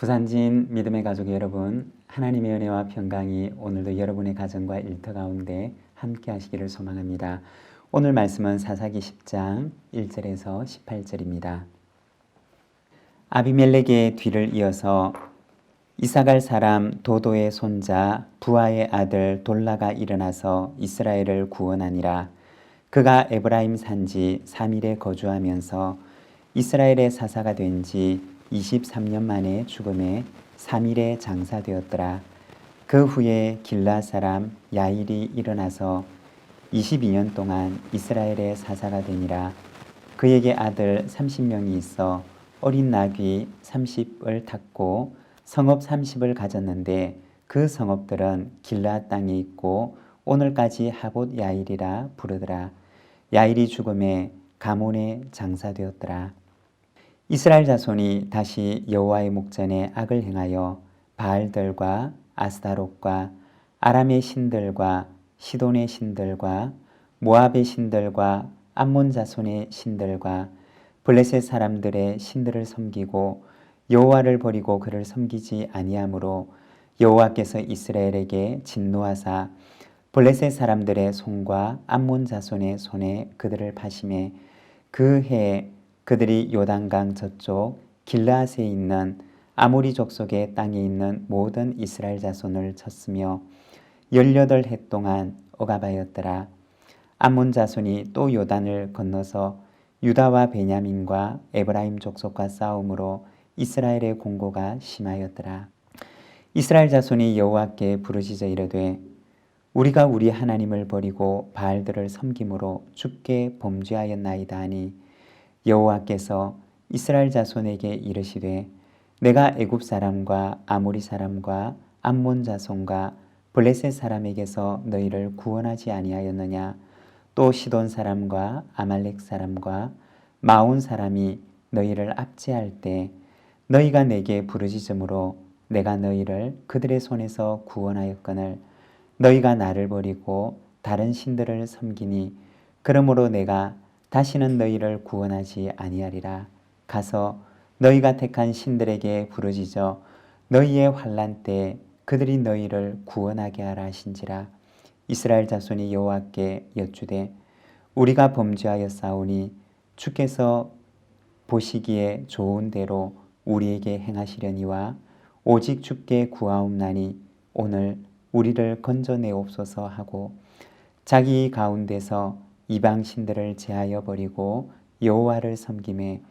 부산진 믿음의 가족 여러분, 하나님의 은혜와 평강이 오늘도 여러분의 가정과 일터 가운데 함께 하시기를 소망합니다. 오늘 말씀은 사사기 10장 1절에서 18절입니다. 아비멜렉의 뒤를 이어서 이사갈 사람 도도의 손자 부하의 아들 돌라가 일어나서 이스라엘을 구원하니라. 그가 에브라임 산지 3일에 거주하면서 이스라엘의 사사가 된 지 23년 만에 죽음에 3일에 장사되었더라. 그 후에 길라 사람 야일이 일어나서 22년 동안 이스라엘의 사사가 되니라. 그에게 아들 30명이 있어 어린 나귀 30을 탔고 성읍 30을 가졌는데 그 성읍들은 길라 땅에 있고 오늘까지 하봇 야일이라 부르더라. 야일이 죽음에 가몬에 장사되었더라. 이스라엘 자손이 다시 여호와의 목전에 악을 행하여 바알들과 아스타롯과 아람의 신들과 시돈의 신들과 모압의 신들과 암몬 자손의 신들과 블레셋 사람들의 신들을 섬기고 여호와를 버리고 그를 섬기지 아니하므로 여호와께서 이스라엘에게 진노하사 블레셋 사람들의 손과 암몬 자손의 손에 그들을 파심해 그 해에 그들이 요단강 저쪽 길르앗에 있는 아모리 족속의 땅에 있는 모든 이스라엘 자손을 쳤으며 18해 동안 억압하였더라. 암몬 자손이 또 요단을 건너서 유다와 베냐민과 에브라임 족속과 싸움으로 이스라엘의 공고가 심하였더라. 이스라엘 자손이 여호와께 부르짖어 이르되 우리가 우리 하나님을 버리고 바알들을 섬김으로 주께 범죄하였나이다 하니 여호와께서 이스라엘 자손에게 이르시되 내가 애굽 사람과 아모리 사람과 암몬 자손과 블레셋 사람에게서 너희를 구원하지 아니하였느냐. 또 시돈 사람과 아말렉 사람과 마온 사람이 너희를 압제할 때 너희가 내게 부르짖음으로 내가 너희를 그들의 손에서 구원하였거늘 너희가 나를 버리고 다른 신들을 섬기니 그러므로 내가 다시는 너희를 구원하지 아니하리라. 가서 너희가 택한 신들에게 부르짖어 너희의 환난 때에 그들이 너희를 구원하게 하라 하신지라. 이스라엘 자손이 여호와께 여쭈되 우리가 범죄하였사오니 주께서 보시기에 좋은 대로 우리에게 행하시려니와 오직 주께 구하옵나니 오늘 우리를 건져내옵소서 하고 자기 가운데서 이방 신들을 제하여 버리고 여호와를 섬김에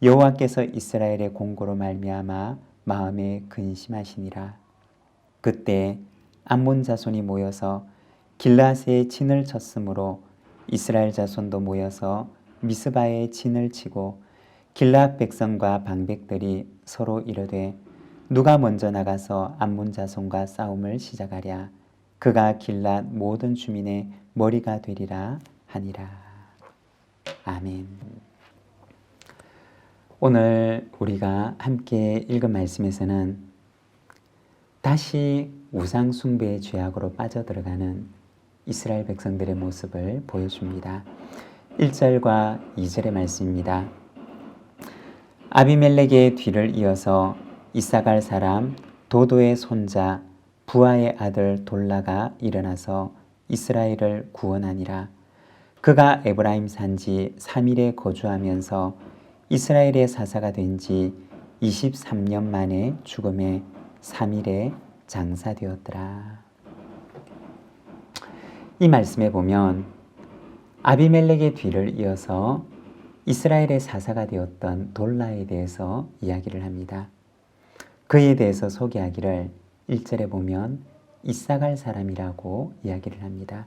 여호와께서 이스라엘의 공고로 말미암아 마음에 근심하시니라. 그때 암몬 자손이 모여서 길르앗에 진을 쳤으므로 이스라엘 자손도 모여서 미스바에 진을 치고 길르앗 백성과 방백들이 서로 이르되 누가 먼저 나가서 암몬 자손과 싸움을 시작하랴. 그가 길르앗 모든 주민의 머리가 되리라 하니라. 아멘. 오늘 우리가 함께 읽은 말씀에서는 다시 우상 숭배의 죄악으로 빠져들어가는 이스라엘 백성들의 모습을 보여줍니다. 1절과 2절의 말씀입니다. 아비멜렉의 뒤를 이어서 이사갈 사람 도도의 손자 부하의 아들 돌라가 일어나서 이스라엘을 구원하니라. 그가 에브라임 산지 3일에 거주하면서 이스라엘의 사사가 된 지 23년 만에 죽음에 3일에 장사되었더라. 이 말씀에 보면 아비멜렉의 뒤를 이어서 이스라엘의 사사가 되었던 돌라에 대해서 이야기를 합니다. 그에 대해서 소개하기를 1절에 보면 이사갈 사람이라고 이야기를 합니다.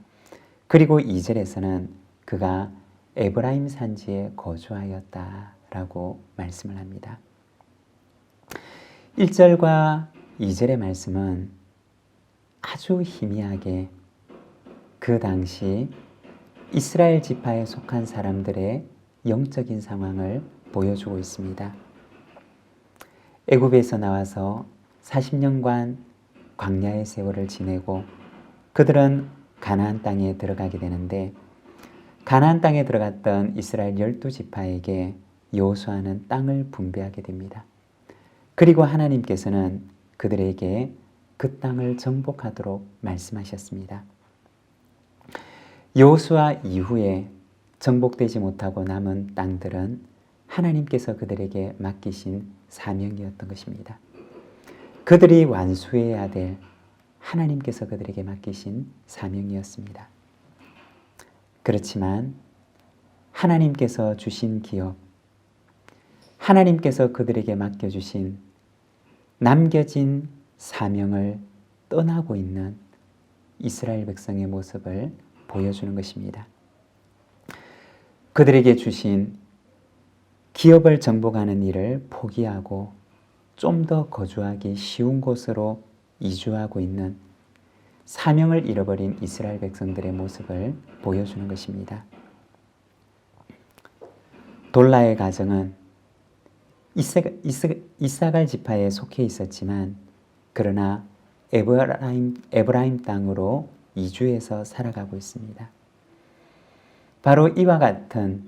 그리고 2절에서는 그가 에브라임 산지에 거주하였다라고 말씀을 합니다. 1절과 2절의 말씀은 아주 희미하게 그 당시 이스라엘 지파에 속한 사람들의 영적인 상황을 보여주고 있습니다. 애굽에서 나와서 40년간 광야의 세월을 지내고 그들은 가나안 땅에 들어가게 되는데 가나안 땅에 들어갔던 이스라엘 12지파에게 여호수아는 땅을 분배하게 됩니다. 그리고 하나님께서는 그들에게 그 땅을 정복하도록 말씀하셨습니다. 여호수아 이후에 정복되지 못하고 남은 땅들은 하나님께서 그들에게 맡기신 사명이었던 것입니다. 그들이 완수해야 될 하나님께서 그들에게 맡기신 사명이었습니다. 그렇지만 하나님께서 주신 기업, 하나님께서 그들에게 맡겨주신 남겨진 사명을 떠나고 있는 이스라엘 백성의 모습을 보여주는 것입니다. 그들에게 주신 기업을 정복하는 일을 포기하고 좀 더 거주하기 쉬운 곳으로 이주하고 있는 사명을 잃어버린 이스라엘 백성들의 모습을 보여주는 것입니다. 돌라의 가정은 이사갈 지파에 속해 있었지만 그러나 에브라임 땅으로 이주해서 살아가고 있습니다. 바로 이와 같은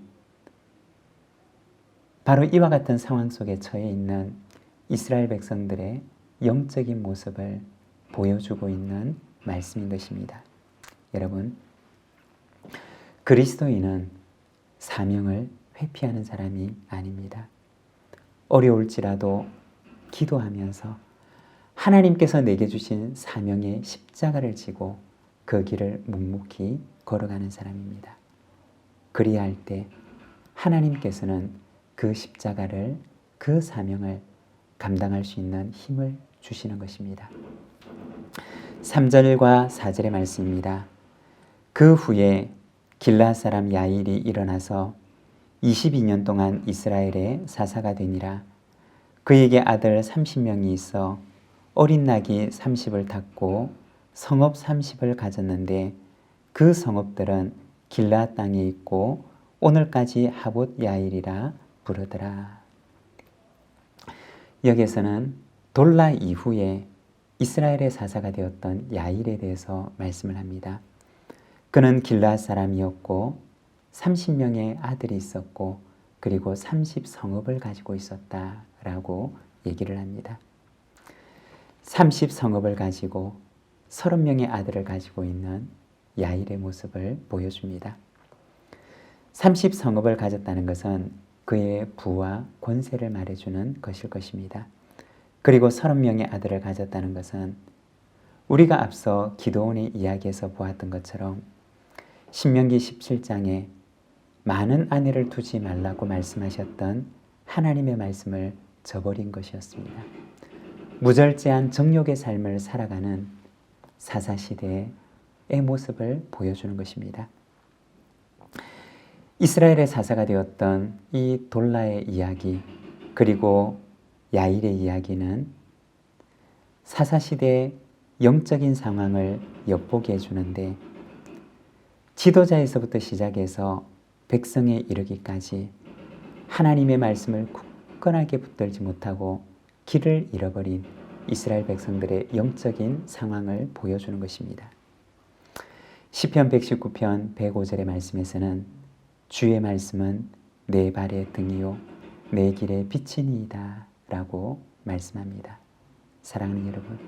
상황 속에 처해 있는 이스라엘 백성들의 영적인 모습을 보여주고 있는 말씀인 것입니다. 여러분, 그리스도인은 사명을 회피하는 사람이 아닙니다. 어려울지라도 기도하면서 하나님께서 내게 주신 사명의 십자가를 지고 그 길을 묵묵히 걸어가는 사람입니다. 그리할 때 하나님께서는 그 십자가를, 그 사명을 감당할 수 있는 힘을 주시는 것입니다. 3절과 4절의 말씀입니다. 그 후에 길르앗 사람 야일이 일어나서 22년 동안 이스라엘의 사사가 되니라. 그에게 아들 30명이 있어 어린 낙이 30을 탔고 성읍 30을 가졌는데 그 성읍들은 길르앗 땅에 있고 오늘까지 하봇 야일이라 부르더라. 여기에서는 돌라 이후에 이스라엘의 사사가 되었던 야일에 대해서 말씀을 합니다. 그는 길르앗 사람이었고 30명의 아들이 있었고 그리고 30성읍을 가지고 있었다라고 얘기를 합니다. 30성읍을 가지고 30명의 아들을 가지고 있는 야일의 모습을 보여줍니다. 30성읍을 가졌다는 것은 그의 부와 권세를 말해주는 것일 것입니다. 그리고 30명의 아들을 가졌다는 것은 우리가 앞서 기드온의 이야기에서 보았던 것처럼 신명기 17장에 많은 아내를 두지 말라고 말씀하셨던 하나님의 말씀을 저버린 것이었습니다. 무절제한 정욕의 삶을 살아가는 사사시대의 모습을 보여주는 것입니다. 이스라엘의 사사가 되었던 이 돌라의 이야기 그리고 야일의 이야기는 사사시대의 영적인 상황을 엿보게 해주는데 지도자에서부터 시작해서 백성에 이르기까지 하나님의 말씀을 굳건하게 붙들지 못하고 길을 잃어버린 이스라엘 백성들의 영적인 상황을 보여주는 것입니다. 시편 119편 105절의 말씀에서는 주의 말씀은 내 발의 등이요 내 길의 빛이니이다 라고 말씀합니다. 사랑하는 여러분,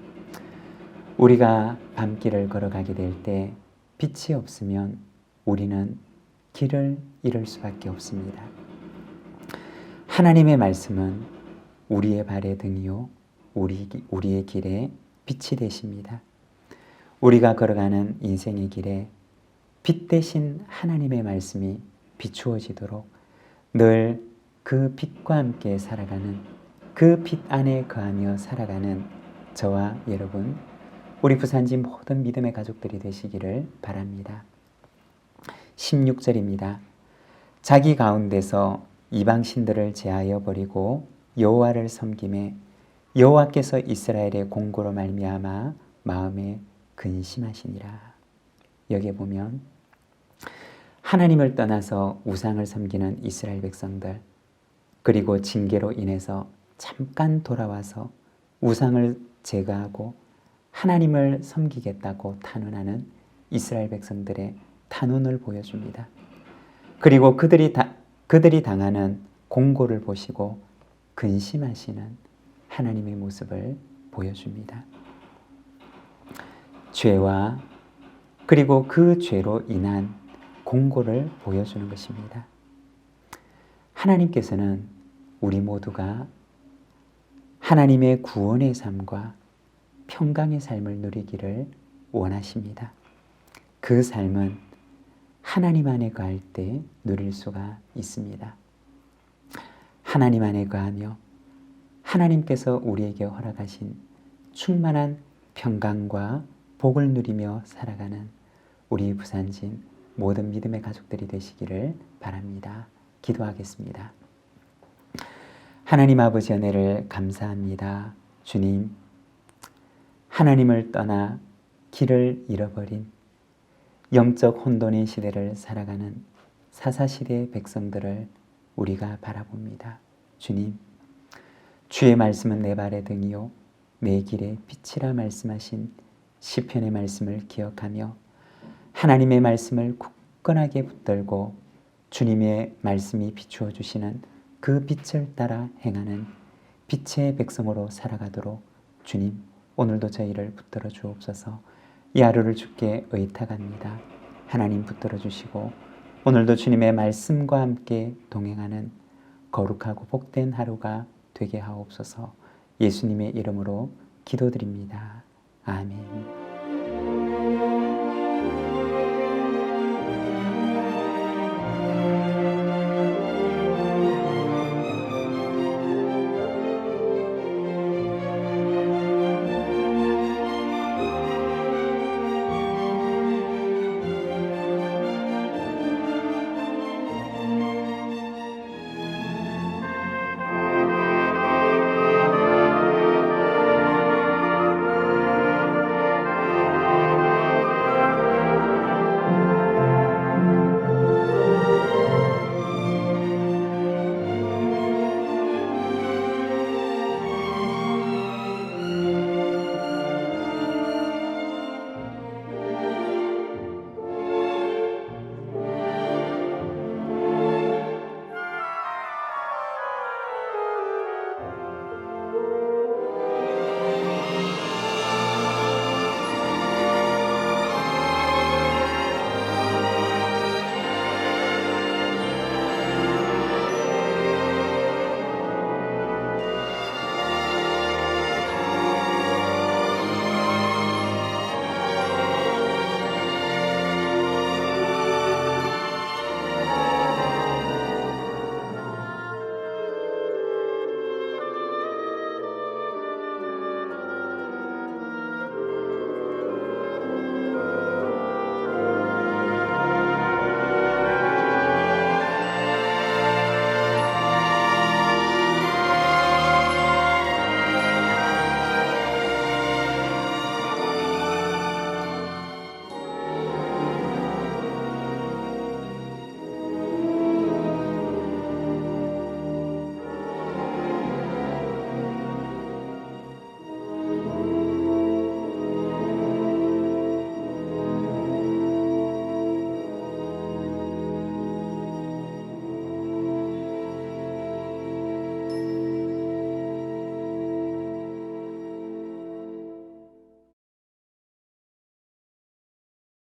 우리가 밤길을 걸어가게 될 때 빛이 없으면 우리는 길을 잃을 수밖에 없습니다. 하나님의 말씀은 우리의 발의 등이요 우리의 길에 빛이 되십니다. 우리가 걸어가는 인생의 길에 빛 대신 하나님의 말씀이 비추어지도록 늘 그 빛과 함께 살아가는, 그 빛 안에 거하며 살아가는 저와 여러분, 우리 부산지 모든 믿음의 가족들이 되시기를 바랍니다. 16절입니다. 자기 가운데서 이방 신들을 제하여 버리고 여호와를 섬김에 여호와께서 이스라엘의 공고로 말미암아 마음에 근심하시니라. 여기에 보면 하나님을 떠나서 우상을 섬기는 이스라엘 백성들, 그리고 징계로 인해서 잠깐 돌아와서 우상을 제거하고 하나님을 섬기겠다고 탄원하는 이스라엘 백성들의 탄원을 보여줍니다. 그리고 그들이 당하는 공고를 보시고 근심하시는 하나님의 모습을 보여줍니다. 죄와 그리고 그 죄로 인한 공고를 보여주는 것입니다. 하나님께서는 우리 모두가 하나님의 구원의 삶과 평강의 삶을 누리기를 원하십니다. 그 삶은 하나님 안에 거할 때 누릴 수가 있습니다. 하나님 안에 거하며 하나님께서 우리에게 허락하신 충만한 평강과 복을 누리며 살아가는 우리 부산진 모든 믿음의 가족들이 되시기를 바랍니다. 기도하겠습니다. 하나님 아버지 은혜를 감사합니다. 주님, 하나님을 떠나 길을 잃어버린 영적 혼돈의 시대를 살아가는 사사시대의 백성들을 우리가 바라봅니다. 주님, 주의 말씀은 내 발의 등이요 내 길의 빛이라 말씀하신 시편의 말씀을 기억하며 하나님의 말씀을 굳건하게 붙들고 주님의 말씀이 비추어 주시는 그 빛을 따라 행하는 빛의 백성으로 살아가도록 주님, 오늘도 저희를 붙들어 주옵소서. 이 하루를 주께 의탁합니다. 하나님 붙들어 주시고 오늘도 주님의 말씀과 함께 동행하는 거룩하고 복된 하루가 되게 하옵소서. 예수님의 이름으로 기도드립니다. 아멘.